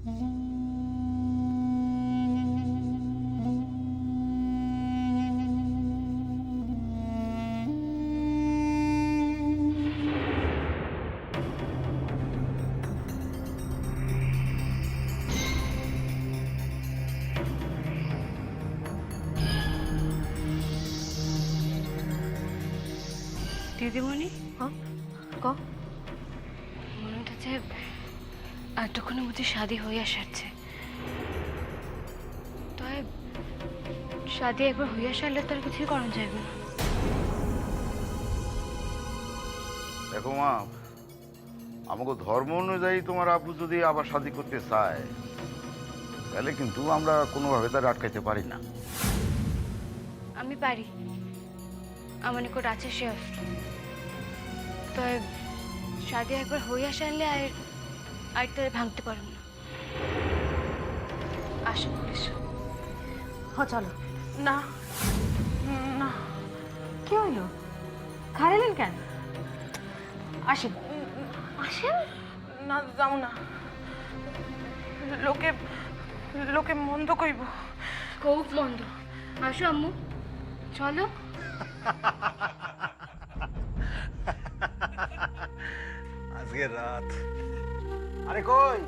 দিদিমণি, মনে হচ্ছে এতক্ষণের মধ্যে শাদি হইয়া সারছে। তবে শাদি একবার হইয়া সারলে তো আর কিছুই করা যাবে না। দেখো মা, আমাকে ধর্ম অনুযায়ী তোমার আব্বু যদি আবার শাদি করতে চায় তাহলে কিন্তু আমরা কোনোভাবে তার আটকাইতে পারি না। আমি পারি, আমার নিকট আছে সে অস্ত্র। তবে শাদি একবার হইয়া সারলে আর তারা ভাঙতে পারব না। আসো পুলিশ। চলো। না না, কি হইলো? খাইলেন কেন? আসেন আসেন। না যাও না, লোকে লোকে মন্দ কইব। খুব মন্দ। আসো আম্মু, চলো। আজকে রাত। আরে কই,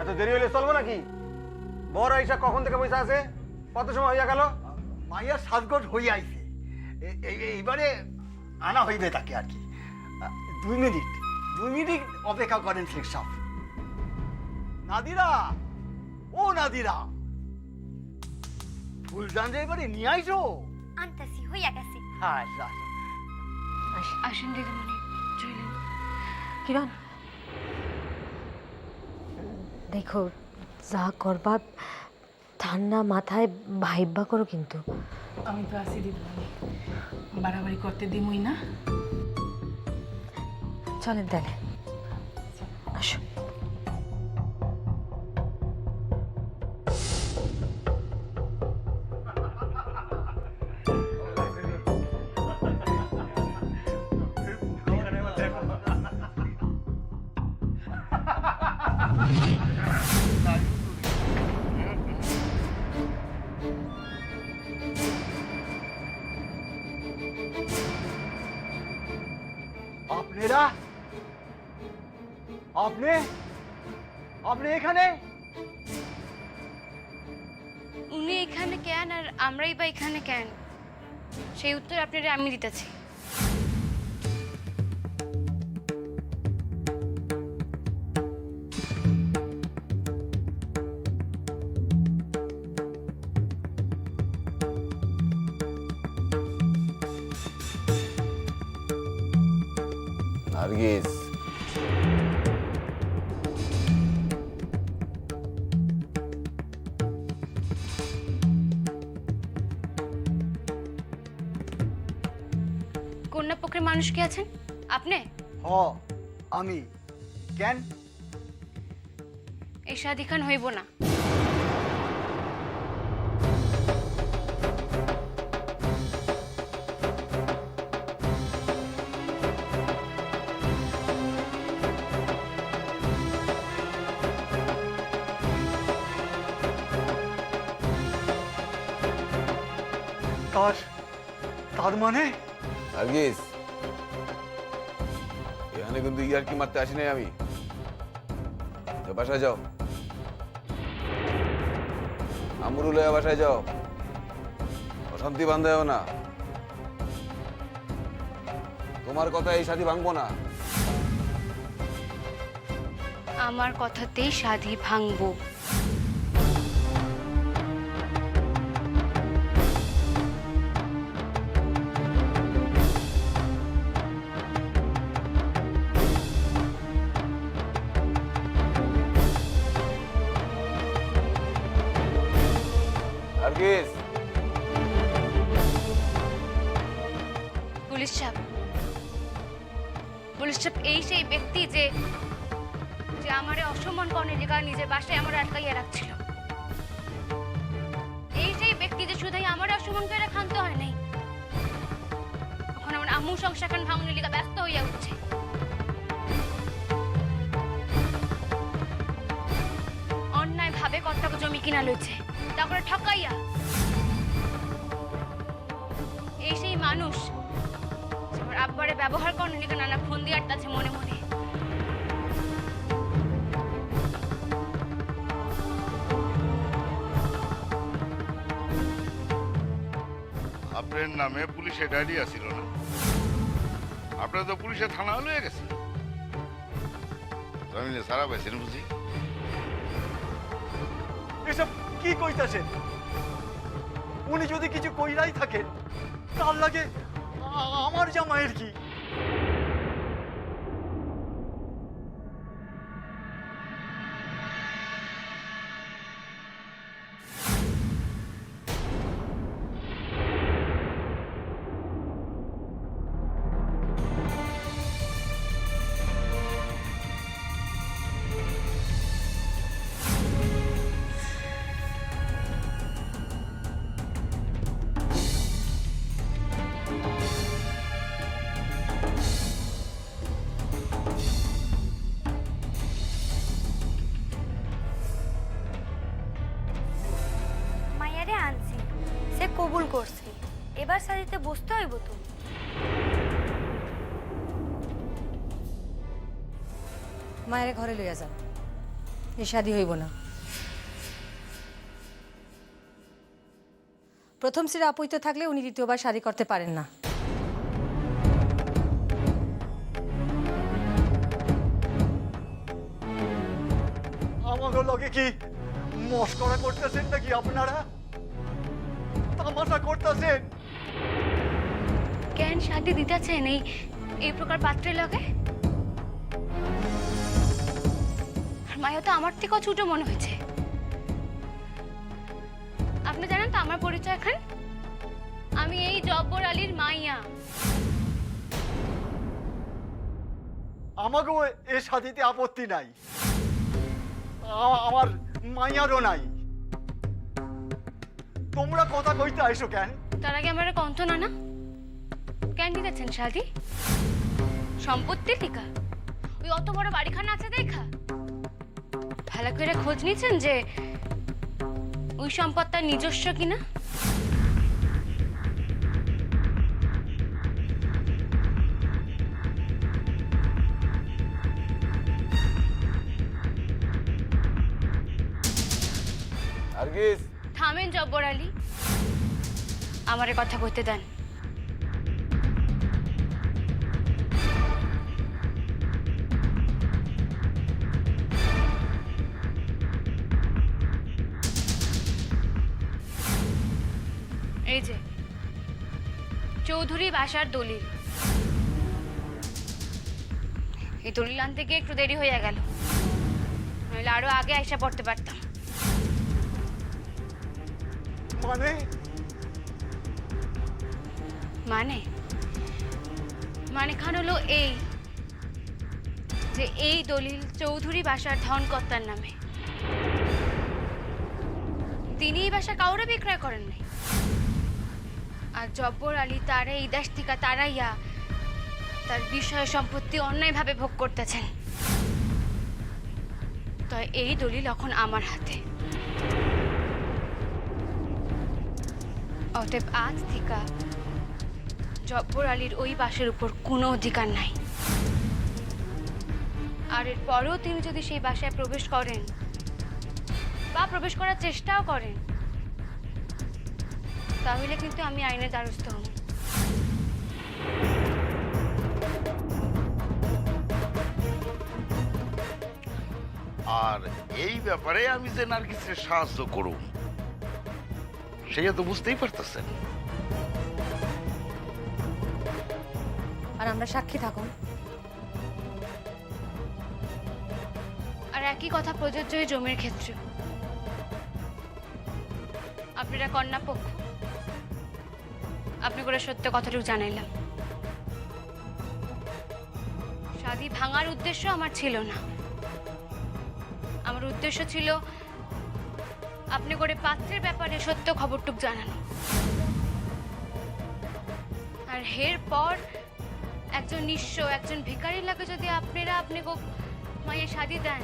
এত দেরি হলে চলবো নাকি? বড় আইসা কখন থেকে পয়সা আছে? কত সময় হইয়া গেল? মাইয়ার সাজগোজ হইয়া আইছে, এইবারে আনা হইবে তাকে আর কি। 2 মিনিট অপেক্ষা করেন শেখ সাহেব। নাদিরা, ও নাদিরা, ফুলদান যে এবারে নিয়ে আইসো। আনতাছি, হইয়া গেছে। হ্যাঁ, আসেন দিদিমণি, চলেন। কিরণ, দেখো যা করবা ঠান্ডা মাথায় ভাইবা করো কিন্তু। আমি তো আছি দিদিমণি, বাড়াবাড়ি করতে দিমই না। চলেন তাহলে, আসো। আপনারা, আপনি এখানে? উনি এখানে কেন আর আমরাই বা এখানে কেন, সেই উত্তর আপনারা আমি দিতেছি। নার্গিস, কন্যা পক্ষের মানুষ কি আছেন? আপনি? আমি। কেন? এই শাদি খান হইব না। তার মানে? নার্গিস, এখানে কিন্তু ইয়ার্কি মারতে আসি নাই আমি। বাসায় যাও, আমরু লয়া বাসায় যাও, অশান্তি বান্ধায়ও না। তোমার কথা এই শাদি ভাঙবো না। আমার কথাতেই শাদি ভাঙবো। নার্গিস, পুলিশ সাহেব, এই সেই ব্যক্তি যে আমারে অসম্মান করণের লিগা নিজের বাসায় আমার আটকাইয়া রাখছিল। এই সেই ব্যক্তি যে শুধুই আমার অসম্মান করে ক্ষান্ত হয় নাই, এখন আমার আম্মু সংসার ভাঙনের লিগা ব্যস্ত হইয়া উঠছে। ভাবে কতটা জমি কিনা লইছে, তারপরে ঠকাইয়া। এই সেই মানুষ আমার আব্বারে ব্যবহার করেন নাকি নানা ফোন দিয়ে আটটাছে মনে মনে। আপনার নামে পুলিশের ডায়েরি আসিল না? আপনার তো পুলিশের থানা লয়ে গেছে। জমিনে সারা পাইছেন বুঝি? এসব কি কইতাছেন? উনি যদি কিছু কইরাই থাকেন তার লাগে আমার জামাইয়ের কি? মাইয়ারে আনছি, সে কবুল করছে, এবার শাদিতে বসতে হইব তো। মায়ের ঘরে লইয়া যান, এ শাদি হইব না। প্রথম শ্রীর আপৈত থাকলে উনি দ্বিতীয়বার শাদি করতে পারেন না। আমাকে লগে কি মস্করা করতেছেন নাকি আপনারা? তামাশা করতেছেন? কেন শাদি দিতেছেন এই প্রকার পাত্রের লগে? আর মায়া তো আমার থেকেও ছোট মনে হয়েছে। আপনি জানেন তো আমার পরিচয় এখন? আমি এই জব্বর আলীর মাইয়া। আমাকেও এ শাদিতে আপত্তি নাই, আমার মাইয়ারও নাই। তোমরা কথা কইতে আইসো কেন? তার আগে আমার কণ্ঠ না কেন দিতেছেন শাদি? সম্পত্তি টিকা ওই অত বড় বাড়িখানা আছে দেখা? ভালো করে খোঁজ নিয়েছেন যে ওই সম্পদ তার নিজস্ব কিনা? নার্গিস, থামেন জব্বর আলী, আমারে কথা কইতে দেন। এই যে চৌধুরী বাসার দলিল, এই দলিল আনতে গিয়ে একটু দেরি হয়ে গেল, নইলে আরো আগে আইসা পড়তে পারতাম। মানে মানে মানে খান হলো এই যে এই দলিল চৌধুরী বাসার ধনকর্তার নামে। তিনি এই বাসা কাউরে বিক্রয় করেন নাই, আর জব্বর আলী তারা এই দেশ থেকে তারাইয়া তার বিষয় সম্পত্তি অন্যায়ভাবে ভোগ করতেছেন। তো এই দলিল এখন আমার হাতে। অতএব আজ থেকে জব্বর আলীর ওই বাসের উপর কোনো অধিকার নাই। আর এরপরেও তিনি যদি সেই বাসায় প্রবেশ করেন বা প্রবেশ করার চেষ্টাও করেন, তাহলে কিন্তু আমি আইনের দ্বারস্থ হব। আর এই ব্যাপারে আমি যে নার্গিসের সাহায্য করুম সেটা তো বুঝতেই পারতেছেন। আর আমরা সাক্ষী থাকুন। আর একই কথা প্রযোজ্য এই জমির ক্ষেত্রে। আপনারা কন্যা পক্ষ, আপনি করে সত্য কথাটুকু জানাইলাম। শাদি ভাঙার উদ্দেশ্য আমার ছিল না, আমার উদ্দেশ্য ছিল আপনি করে পাত্রের ব্যাপারে সত্য খবরটুক জানানো। আর এর পর একজন নিঃস্ব, একজন ভিখারির লাগে যদি আপনারা আপনি মায়ের শাদি দেন,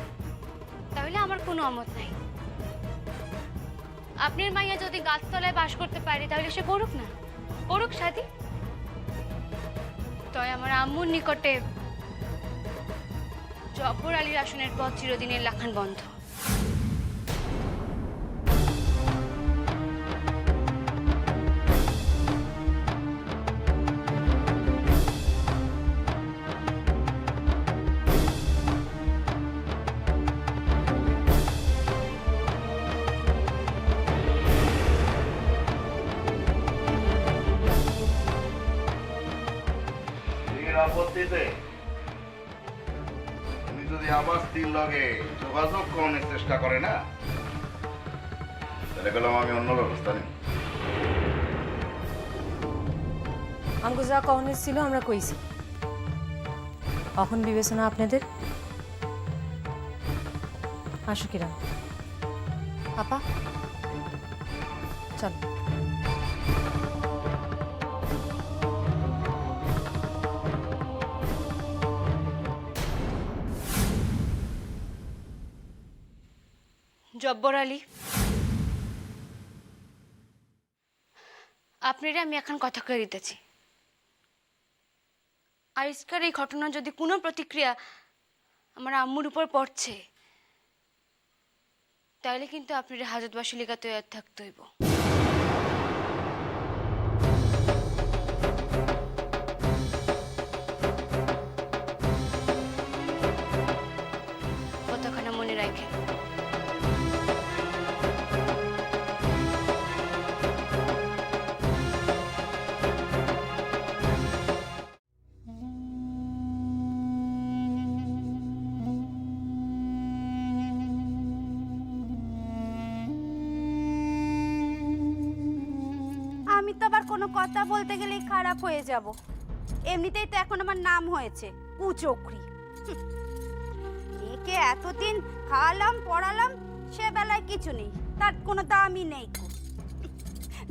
তাহলে আমার কোনো অমত নাই। আপনার মাইয়া যদি গাছতলায় বাস করতে পারে তাহলে সে করুক না, করুক শাদি। তয় আমার আম্মুর নিকটে জব্বর আলীর আসনের পথ চিরদিনের লাখান বন্ধ। আপত্তিতে তুমি যদি আবার স্ত্রীর লগে যোগাযোগ করার চেষ্টা করে না, তাহলে গেলাম আমি অন্য ব্যবস্থা নেই। আমাকে যা কহনের ছিল আমরা কইছি, কখন বিবেচনা আপনাদের। আসো কিরণ আপা, চল। জব্বর আলী, আপনারা আমি এখন কথা কয়ে দিতেছি। আজকের এই ঘটনা যদি কোনো প্রতিক্রিয়া আমার আম্মুর উপর পড়ছে, তাহলে কিন্তু আপনারা হাজতবাসী লেখা তৈরি থাকতে হইব। কথাখানা মনে রাখেন। আমি তো আবার কোনো কথা বলতে গেলেই খারাপ হয়ে যাব। এমনিতেই তো এখন আমার নাম হয়েছে কুচক্রি। মেয়েকে এতদিন খাওয়ালাম পড়ালাম, সে বেলায় কিছু নেই, তার কোনো দামই নেই।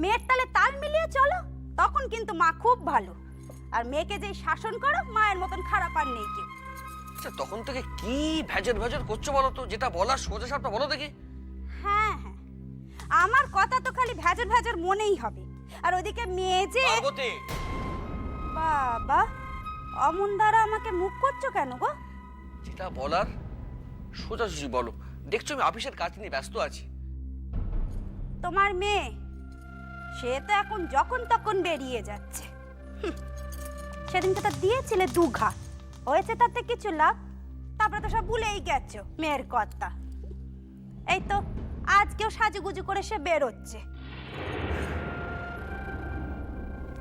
মেয়ের তালে তাল মিলিয়ে চলো, তখন কিন্তু মা খুব ভালো। আর মেয়েকে যেই শাসন করো, মায়ের মতন খারাপ আর নেই কেউ। আচ্ছা, তখন থেকে কি ভেজর ভেজর করছো বলো তো? যেটা বলার সোজা সাপটা বলো দেখি। হ্যাঁ হ্যাঁ, আমার কথা তো খালি ভেজর ভেজর মনেই হবে। আর ওদিকে মেয়ে যে পার্বতী, বাবা, অমন দ্বারা আমাকে মুখ করছো কেন গো? যেটা বলার সোজাসুজি বলো। দেখছো আমি অফিসের কাজ নিয়ে ব্যস্ত আছি। তোমার মেয়ে সে তো এখন যখন তখন বেরিয়ে যাচ্ছে। সেদিন তো দিয়েছিলে 2 ঘা, হয়েছে তাতে কিছু লাভ? তারপরে তো সব ভুলেই গেছো মেয়ের কথা। এই তো আজকেও সাজুগুজু করে সে বেরোচ্ছে।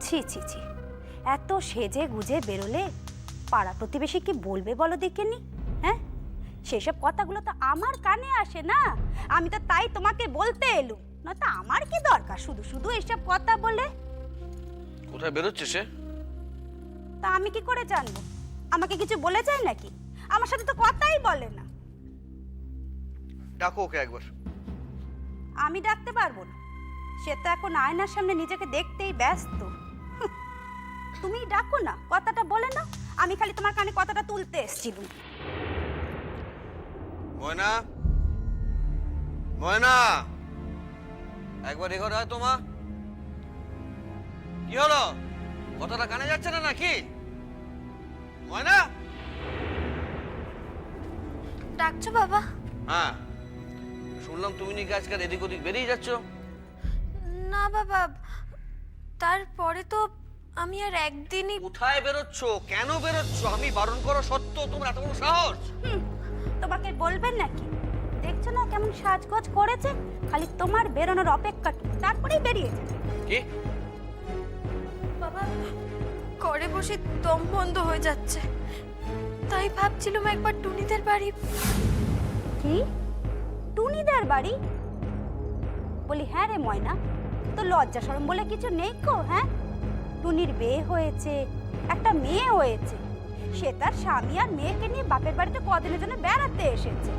ছি ছি ছি, এত সেজে গুজে বেরোলে পাড়া প্রতিবেশী কি বলবে বলো দেখিনি? হ্যাঁ, সেসব কথাগুলো তো আমার কানে আসে না। আমি তো তাই তোমাকে বলতে এলুম, না তো আমার কি দরকার শুধু শুধু এইসব কথা বলে। কোথায় বেরোচ্ছে সে? তা আমি কি করে জানবো? আমাকে কিছু বলে যায় নাকি? আমার সাথে তো কথাই বলে না। ডাকো ওকে একবার। আমি ডাকতে পারবো না, সে তো এখন আয়নার সামনে নিজেকে দেখতেই ব্যস্ত। তুমি ডাকো না, কথাটা বলে না। আমি খালি তোমার কানে কথাটা তুলতে এসেছিলাম। ময়না, ময়না, একবার এঘরে হয় তোমা। কি হলো? কথাটা কানে যাচ্ছে না নাকি? ময়না, ডাকছো বাবা? হ্যাঁ, শুনলাম তুমি নাকি আজকাল এদিক ওদিক বেরিয়ে যাচ্ছ। না বাবা, তারপরে তো আমি আর একদিনই। কোথায় বেরোচ্ছ? কেন বেরোচ্ছ? আমি বারণ করা সত্ত্বেও তোমার এত বড় সাহস? তোমাকে বলবেন নাকি? দেখছো না কেমন সাজগোজ করেছে? খালি তোমার বেরোনোর অপেক্ষা, তারপরেই বেরিয়েছে। কি বাবা, ঘরে বসে দম বন্ধ হয়ে যাচ্ছে, তাই ভাবছিলাম একবার টুনিদের বাড়ি। কি টুনিদের বাড়ি? বলি হ্যাঁ রে ময়না, তো লজ্জা শরম বলে কিছু নেই কো? হ্যাঁ, টুনির বিয়ে হয়েছে, একটা মেয়ে হয়েছে। সে তার স্বামী আর মেয়েকে নিয়ে বাপের বাড়িতে কদিনের জন্য বেড়াতে এসেছে।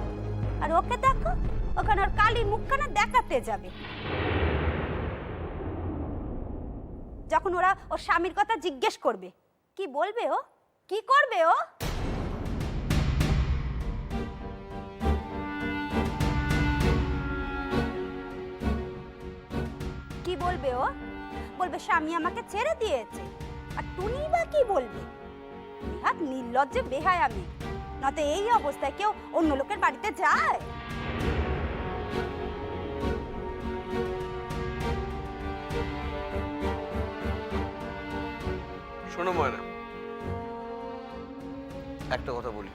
আর ওকে দেখো, ওখানে ওর কালী মুখখানা দেখাতে যাবে। যখন ওরা ওর স্বামীর কথা জিজ্ঞেস করবে, কি বলবে ও? কি করবে ও? বলবে ও? বলবে স্বামী আমাকে ছেড়ে দিয়েছে। আর টুনি বা কি বলবে? নিহাত নির্লজ্জে বেহায় আমি, নয়তো এই অবস্থায় কেউ অন্য লোকের বাড়িতে যায়? শোনো ময়না, একটা কথা বলি,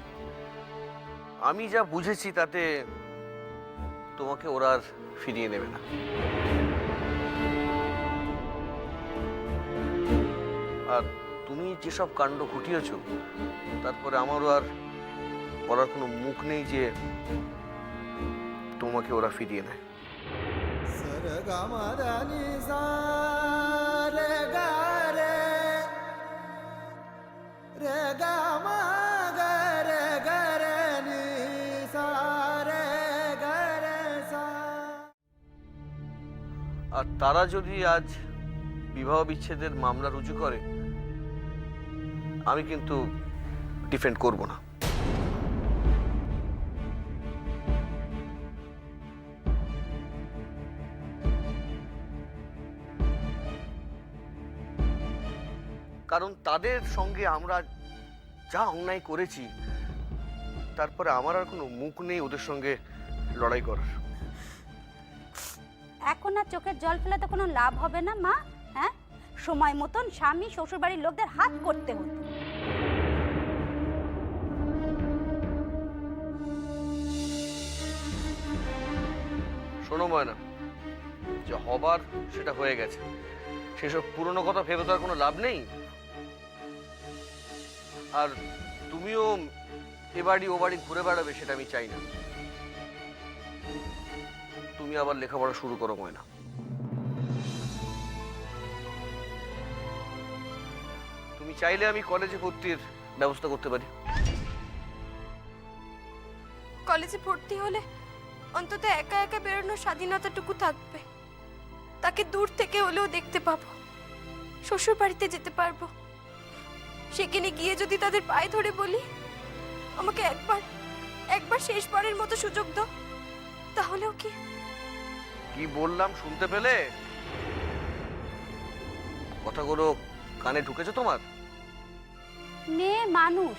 আমি যা বুঝেছি তাতে তোমাকে ওরা আর ফিরিয়ে নেবে না। আর তুমি যেসব কাণ্ড ঘটিয়েছ তারপরে আমারও আর বলার কোনো মুখ নেই যে তোমাকে ওরা ফিরিয়ে নেয়। আর তারা যদি আজ বিবাহ বিচ্ছেদের মামলা রুজু করে, আমি কিন্তু ডিফেন্ড করব না। কারণ তাদের সঙ্গে আমরা যা অন্যায় করেছি, তারপরে আমার আর কোনো মুখ নেই ওদের সঙ্গে লড়াই করার। এখন আর চোখের জল ফেলে তো কোনো লাভ হবে না মা। হ্যাঁ, সময় মতন স্বামী শ্বশুর বাড়ির লোকদের হাত করতে হতো। শোনো ময়না, যে হবার সেটা হয়ে গেছে, সেসব পুরনো কথা ভেবে তো আর কোনো লাভ নেই। আর তুমিও এ বাড়ি ও বাড়ি ঘুরে বেড়াবে সেটা আমি চাই না। তুমি আবার লেখাপড়া শুরু করো ময়না। তুমি চাইলে আমি কলেজে ভর্তির ব্যবস্থা করতে পারি। কলেজে ভর্তি হলে অন্তত একা একা বেরোনোর স্বাধীনতাটুকু থাকবে। তাকে দূর থেকে হলেও দেখতে পাবো, শ্বশুর বাড়িতে যেতে পারবো। সেখানে গিয়ে যদি তাদের পায়ে ধরে বলি, আমাকে একবার শেষবারের মতো সুযোগ দাও, তাহলেও কি? কি বললাম শুনতে পেলে? কথাগুলো কানে ঢুকেছে তোমার? মেয়ে মানুষ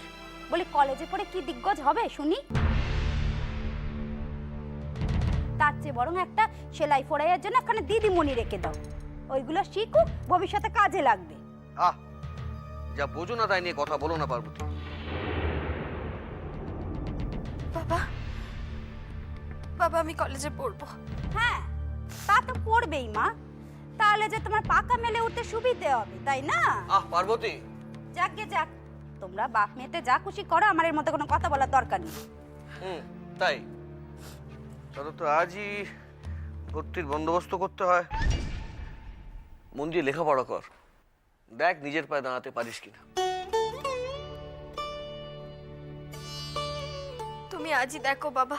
বলে কলেজে পড়ে কি দিগ্গজ হবে শুনি? তার চেয়ে বরং একটা সেলাই ফোড়াইয়ের জন্য এখানে দিদিমণি রেখে দাও, ওইগুলো শিখুক, ভবিষ্যতে কাজে লাগবে। আহ, যা বোঝো না তাই নিয়ে কথা বলো না পার্বতী। বাবা, আমি কলেজে পড়বো। হ্যাঁ, তা তো পড়বেই মা, তাহলে যে তোমার পাকা মেলে উঠতে সুবিধে হবে, তাই না? আহ পার্বতী, যাক গে যাক, তোমরা বাপ মেয়েতে যা খুশি করো, আমার এর মধ্যে কোনো কথা বলার দরকার নেই। তাই তাহলে তো আজই ভর্তির বন্দোবস্ত করতে হয়। মন দিয়ে লেখাপড়া কর, দেখ নিজের পায়ে দাঁড়াতে পারিস কিনা। তুমি আজই দেখো বাবা,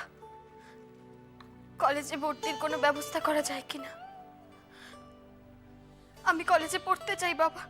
কলেজে ভর্তির কোনো ব্যবস্থা করা যায় কিনা। আমি কলেজে পড়তে চাই বাবা।